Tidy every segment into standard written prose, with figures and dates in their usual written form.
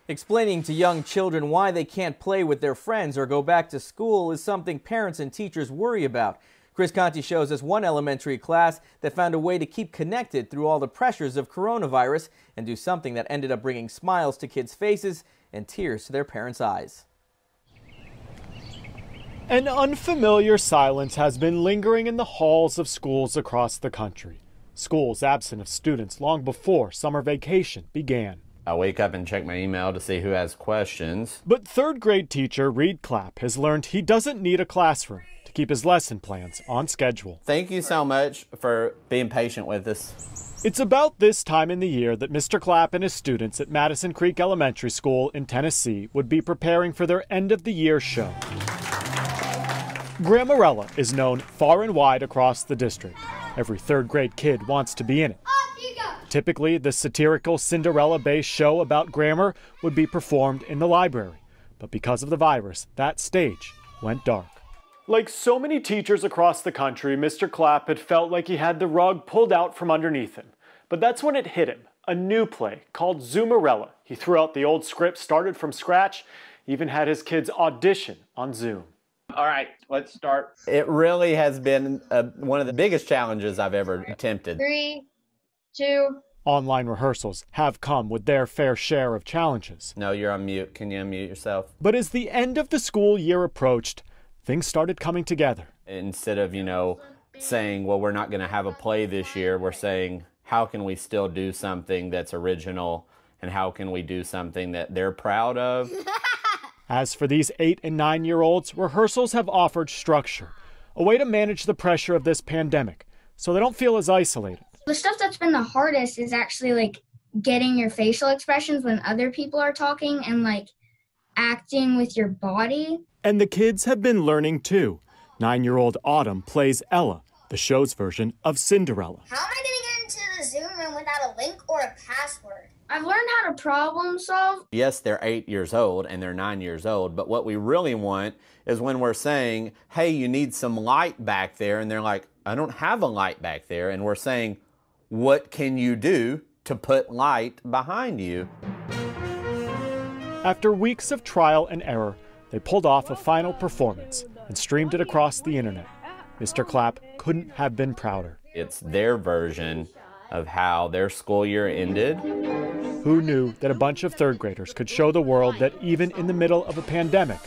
Explaining to young children why they can't play with their friends or go back to school is something parents and teachers worry about. Chris Conti shows us one elementary class that found a way to keep connected through all the pressures of coronavirus and do something that ended up bringing smiles to kids' faces and tears to their parents' eyes. An unfamiliar silence has been lingering in the halls of schools across the country. Schools absent of students long before summer vacation began. I wake up and check my email to see who has questions. But third grade teacher Reed Clapp has learned he doesn't need a classroom to keep his lesson plans on schedule. Thank you so much for being patient with us. It's about this time in the year that Mr. Clapp and his students at Madison Creek Elementary School in Tennessee would be preparing for their end-of-the-year show. Grammarella is known far and wide across the district. Every third grade kid wants to be in it. Typically, the satirical Cinderella-based show about grammar would be performed in the library. But because of the virus, that stage went dark. Like so many teachers across the country, Mr. Clapp had felt like he had the rug pulled out from underneath him. But that's when it hit him, a new play called Zoomerella. He threw out the old script, started from scratch, even had his kids audition on Zoom. All right, let's start. It really has been one of the biggest challenges I've ever attempted. 3, 2. Online rehearsals have come with their fair share of challenges. No, you're on mute. Can you unmute yourself? But as the end of the school year approached, things started coming together. Instead of, saying, well, we're not going to have a play this year, we're saying, how can we still do something that's original, and how can we do something that they're proud of? As for these 8- and 9-year-olds, rehearsals have offered structure, a way to manage the pressure of this pandemic, so they don't feel as isolated. The stuff that's been the hardest is actually getting your facial expressions when other people are talking and acting with your body. And the kids have been learning too. 9-year-old Autumn plays Ella, the show's version of Cinderella. How am I going to get into the Zoom room without a link or a password? I've learned how to problem solve. Yes, they're 8 years old and they're 9 years old, but what we really want is when we're saying, hey, you need some light back there, and they're like, I don't have a light back there, and we're saying, what can you do to put light behind you? After weeks of trial and error, they pulled off a final performance and streamed it across the internet. Mr. Clapp couldn't have been prouder. It's their version of how their school year ended. Who knew that a bunch of third graders could show the world that even in the middle of a pandemic,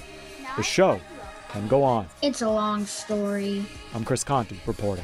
the show can go on? It's a long story. I'm Chris Conti reporting.